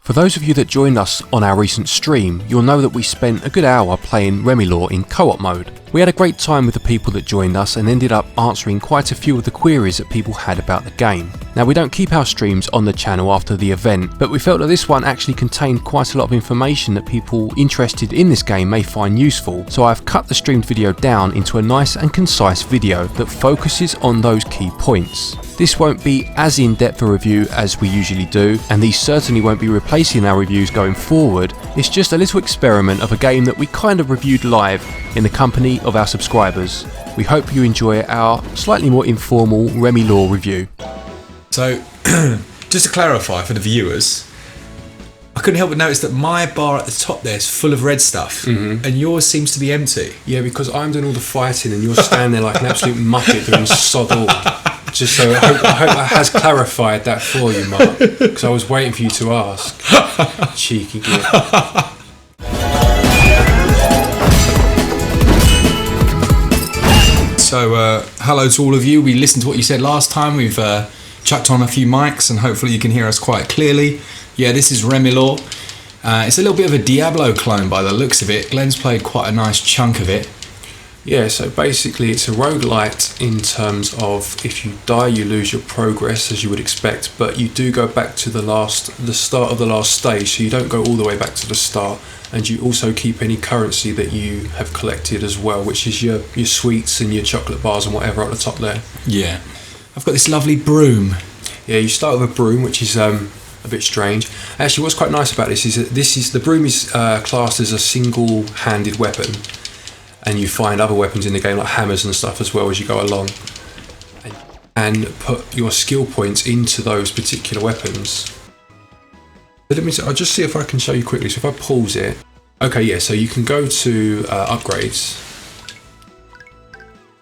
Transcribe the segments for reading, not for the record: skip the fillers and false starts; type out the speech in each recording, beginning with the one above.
For those of you that joined us on our recent stream, you'll know that we spent a good hour playing Remilore in co-op mode. We had a great time with the people that joined us and ended up answering quite a few of the queries that people had about the game. Now, we don't keep our streams on the channel after the event, but we felt that this one actually contained quite a lot of information that people interested in this game may find useful, so I've cut the streamed video down into a nice and concise video that focuses on those key points. This won't be as in-depth a review as we usually do, and these certainly won't be replacing our reviews going forward. It's just a little experiment of a game that we kind of reviewed live in the company of our subscribers. We hope you enjoy our slightly more informal Remilore review. So, just to clarify for the viewers, I couldn't help but notice that my bar at the top there is full of red stuff, and yours seems to be empty. Yeah, because I'm doing all the fighting and you're standing there like an absolute muppet doing sod all. Just so I hope that has clarified that for you, Mark, because I was waiting for you to ask. Cheeky git. So, hello to all of you. We listened to what you said last time. We've chucked on a few mics and hopefully you can hear us quite clearly. Yeah, this is Remilore. It's a little bit of a Diablo clone by the looks of it. Glenn's played quite a nice chunk of it. Yeah, so basically it's a roguelite in terms of if you die you lose your progress as you would expect, but you do go back to the start of the last stage, so you don't go all the way back to the start, and you also keep any currency that you have collected as well, which is your sweets and your chocolate bars and whatever at the top there. Yeah. I've got this lovely broom. Yeah, you start with a broom, which is a bit strange. Actually, what's quite nice about this is that the broom is classed as a single-handed weapon. And you find other weapons in the game like hammers and stuff as well as you go along, and put your skill points into those particular weapons. I'll just see if I can show you quickly. So if I pause it, okay, yeah, so you can go to upgrades,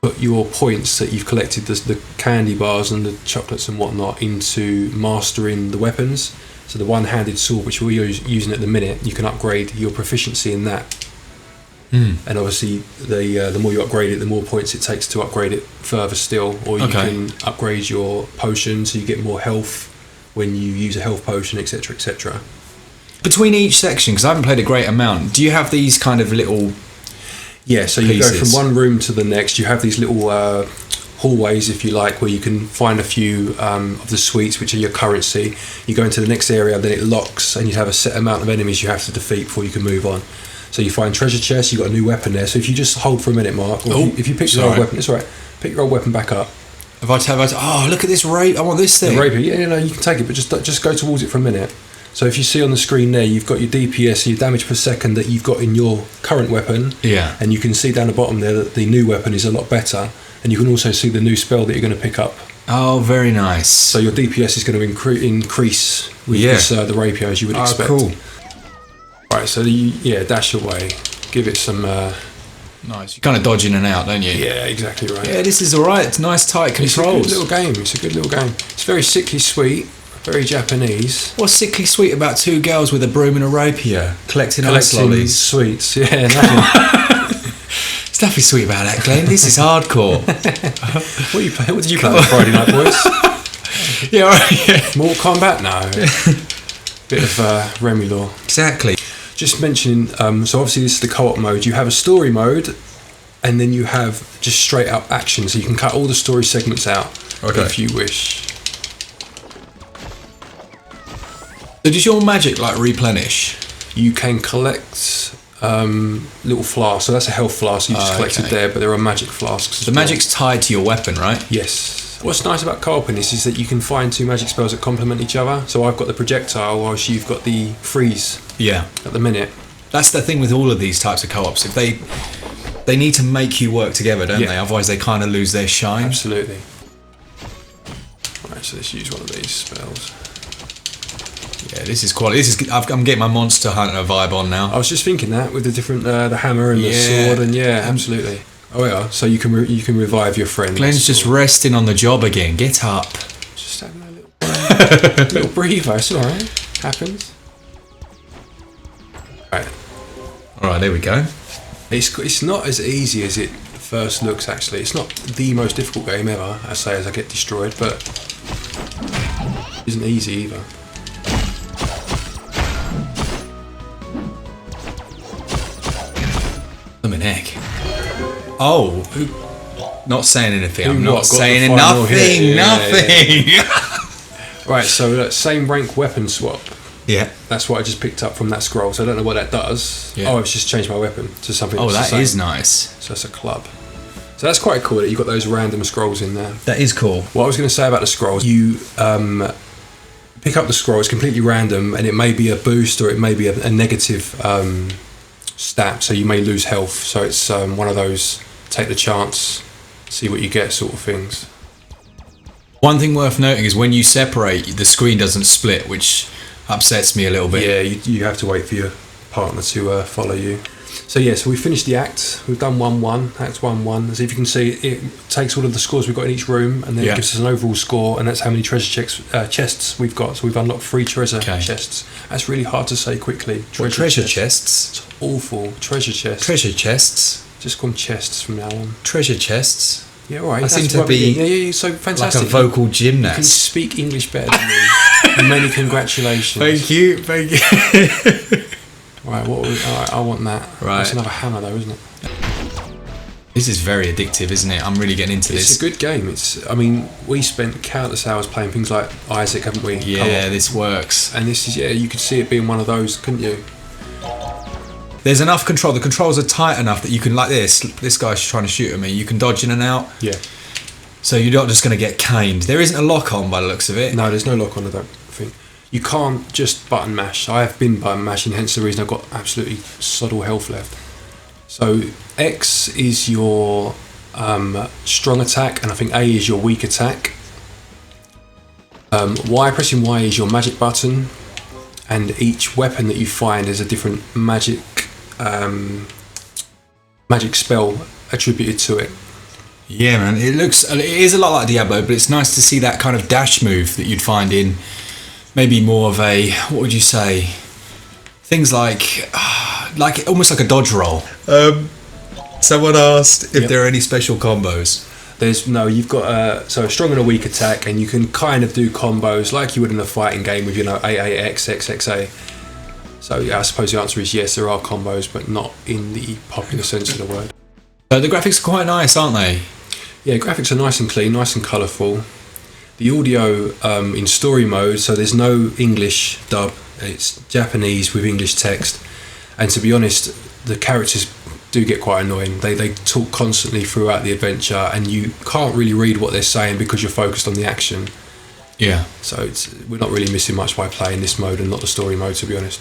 put your points that you've collected, the candy bars and the chocolates and whatnot, into mastering the weapons. So the one-handed sword, which we're using at the minute, you can upgrade your proficiency in that. And obviously the more you upgrade it, the more points it takes to upgrade it further still, or you can upgrade your potion so you get more health when you use a health potion, etc, etc. Between each section, because I haven't played a great amount, do you have these kind of little so you go from one room to the next. You have these little hallways, if you like, where you can find a few of the sweets, which are your currency. You go into the next area, then it locks, and you have a set amount of enemies you have to defeat before you can move on. So you find treasure chests, you've got a new weapon there. So if you just hold for a minute, Mark, or if you pick your old weapon, it's alright, pick your old weapon back up. Look at this rapier, I want this thing. The rapier, yeah, you can take it, but just go towards it for a minute. So if you see on the screen there, you've got your DPS, your damage per second that you've got in your current weapon. Yeah. And you can see down the bottom there that the new weapon is a lot better. And you can also see the new spell that you're going to pick up. Oh, very nice. So your DPS is going to increase with the rapier, as you would expect. Cool. Right, so dash away, give it some... nice. You kind of dodge in and out, don't you? Yeah, exactly right. Yeah, this is alright. It's nice, tight controls. It's a good little game. It's very sickly sweet, very Japanese. What's sickly sweet about two girls with a broom and a rapier collecting ice lollies? Sweets, yeah, nothing. There's nothing sweet about that, Glenn. This is hardcore. What did you play on Friday night, boys? Yeah, right, yeah. Mortal Kombat? No. Bit of Remilore. Exactly. Just mentioning, so obviously this is the co-op mode. You have a story mode, and then you have just straight up action. So you can cut all the story segments out if you wish. So does your magic replenish? You can collect little flasks. So that's a health flask you just collected there, but there are magic flasks. The magic's tied to your weapon, right? Yes. What's nice about co-op in this is that you can find two magic spells that complement each other. So I've got the projectile whilst you've got the freeze. Yeah. At the minute. That's the thing with all of these types of co-ops. If they need to make you work together, don't they? Otherwise they kind of lose their shine. Absolutely. Right, so let's use one of these spells. Yeah, this is quality. I'm getting my Monster Hunter vibe on now. I was just thinking that with the different the hammer and the sword, and absolutely. Oh yeah, so you can revive your friend. Glenn's just resting on the job again. Get up. Just having a little breather. It's all right. Happens. Right. All right, there we go. It's not as easy as it first looks. Actually, it's not the most difficult game ever. I say as I get destroyed, but it isn't easy either. I'm an egg. Oh, not saying anything. I'm not got saying the final hit? nothing. Yeah, Nothing. Right, so same rank weapon swap. Yeah. That's what I just picked up from that scroll, so I don't know what that does. Yeah. Oh, I've just changed my weapon to something Oh, that's the that same. is nice. So it's a club. So that's quite cool that you've got those random scrolls in there. That is cool. What I was going to say about the scrolls, you pick up the scroll, it's completely random, and it may be a boost or it may be a negative stat, so you may lose health. So it's one of those take the chance, see what you get sort of things. One thing worth noting is when you separate, the screen doesn't split, which upsets me a little bit. Yeah, you have to wait for your partner to follow you. So yeah, so we finished the act. We've done 1-1, act 1-1. As if you can see, it takes all of the scores we've got in each room, and then it gives us an overall score, and that's how many treasure chests we've got. So we've unlocked 3 treasure chests. That's really hard to say quickly. Treasure chests? It's awful. Treasure chests. Treasure chests? Just call them chests from now on. Treasure chests? Yeah, all right. I seem to be so fantastic. like a vocal gymnast. You can speak English better than me. Many congratulations. Thank you. Right, I want that. Right. That's another hammer though, isn't it? This is very addictive, isn't it? I'm really getting into this. It's a good game. We spent countless hours playing things like Isaac, haven't we? Yeah, this works. And this is, you could see it being one of those, couldn't you? There's enough control. The controls are tight enough that you can, like this guy's trying to shoot at me. You can dodge in and out. Yeah. So you're not just going to get caned. There isn't a lock on by the looks of it. No, there's no lock on, I don't think. You can't just button mash. I have been button mashing, hence the reason I've got absolutely sod all health left. So X is your strong attack, and I think A is your weak attack. Pressing Y is your magic button, and each weapon that you find is a different magic spell attributed to it. Yeah, man. It is a lot like Diablo, but it's nice to see that kind of dash move that you'd find in maybe more of a, what would you say? Things like almost like a dodge roll. Someone asked if there are any special combos. You've got a strong and a weak attack, and you can kind of do combos like you would in a fighting game with AAX, XXA. So yeah, I suppose the answer is yes, there are combos, but not in the popular sense of the word. The graphics are quite nice, aren't they? Yeah, graphics are nice and clean, nice and colourful. The audio in story mode, so there's no English dub, it's Japanese with English text. And to be honest, the characters do get quite annoying. They talk constantly throughout the adventure, and you can't really read what they're saying because you're focused on the action. Yeah. So we're not really missing much by playing this mode and not the story mode, to be honest.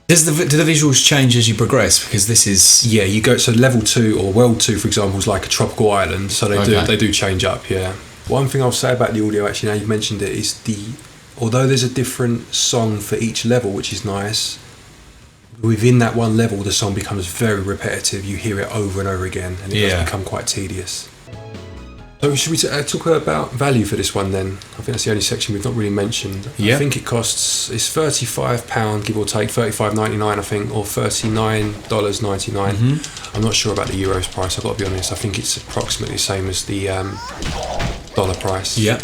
Do the visuals change as you progress? Because this is... Yeah, you go, so level 2 or world 2, for example, is like a tropical island, so they do change up, yeah. One thing I'll say about the audio, actually, now you've mentioned it, is although there's a different song for each level, which is nice, within that one level the song becomes very repetitive. You hear it over and over again, and it does become quite tedious. So should we talk about value for this one then? I think that's the only section we've not really mentioned. I think it's £35, give or take, $35.99 I think, or $39.99. I'm not sure about the euros price, I've got to be honest. I think it's approximately the same as the dollar price. Yeah.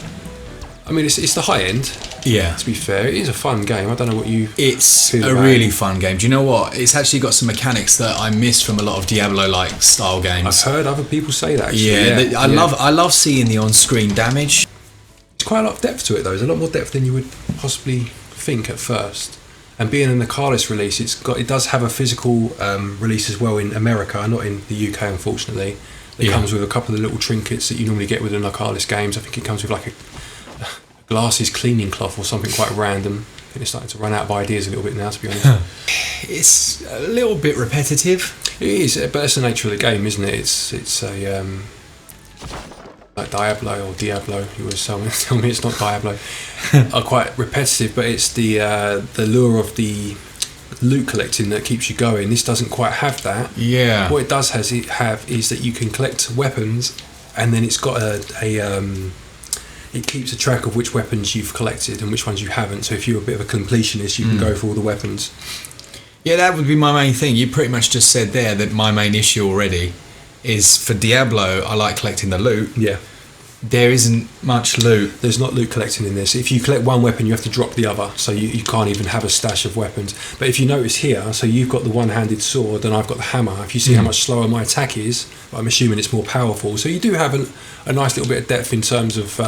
I mean, it's the high end. Yeah. To be fair, it is a fun game. I don't know what you It's feel a about really it. fun game. Do you know what? It's actually got some mechanics that I miss from a lot of Diablo-like style games. I've heard other people say that, actually. I love seeing the on-screen damage. There's quite a lot of depth to it, though. There's a lot more depth than you would possibly think at first. And being a Nicalis release, it does have a physical release as well in America, not in the UK, unfortunately. It comes with a couple of the little trinkets that you normally get with the Nicalis games. I think it comes with like a glasses cleaning cloth or something quite random. I think it's starting to run out of ideas a little bit now, to be honest. It's a little bit repetitive. It is, but that's the nature of the game, isn't it? It's a like Diablo or Diablo. You always tell me it's not Diablo. Are quite repetitive, but it's the lure of the loot collecting that keeps you going. This doesn't quite have that. Yeah. What it does have is that you can collect weapons, and then it's got it keeps a track of which weapons you've collected and which ones you haven't. So if you're a bit of a completionist, you can go for all the weapons. Yeah, that would be my main thing. You pretty much just said there that my main issue already is for Diablo, I like collecting the loot. Yeah. There isn't much loot. There's not loot collecting in this. If you collect one weapon, you have to drop the other, so you can't even have a stash of weapons. But if you notice here, so you've got the one-handed sword and I've got the hammer. If you see how much slower my attack is, I'm assuming it's more powerful. So you do have a nice little bit of depth in terms of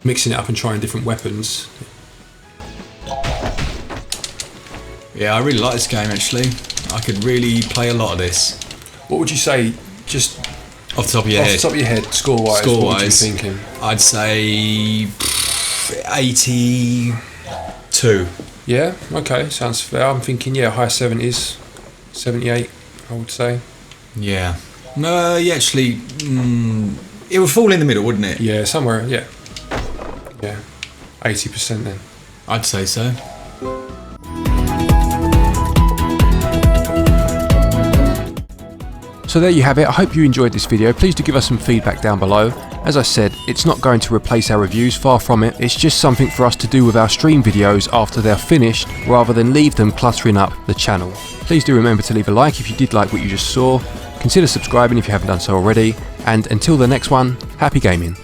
mixing it up and trying different weapons. Yeah, I really like this game actually. I could really play a lot of this. What would you say, just off the top of your head? Off the top of your head, score-wise, what would you be thinking? I'd say 82. Yeah, okay, sounds fair. I'm thinking, yeah, high 70s, 78, I would say. Yeah. No, actually, it would fall in the middle, wouldn't it? Yeah, somewhere, yeah. Yeah, 80% then. I'd say so. So there you have it. I hope you enjoyed this video. Please do give us some feedback down below. As I said, it's not going to replace our reviews, far from it. It's just something for us to do with our stream videos after they're finished, rather than leave them cluttering up the channel. Please do remember to leave a like if you did like what you just saw. Consider subscribing if you haven't done so already. And until the next one, happy gaming.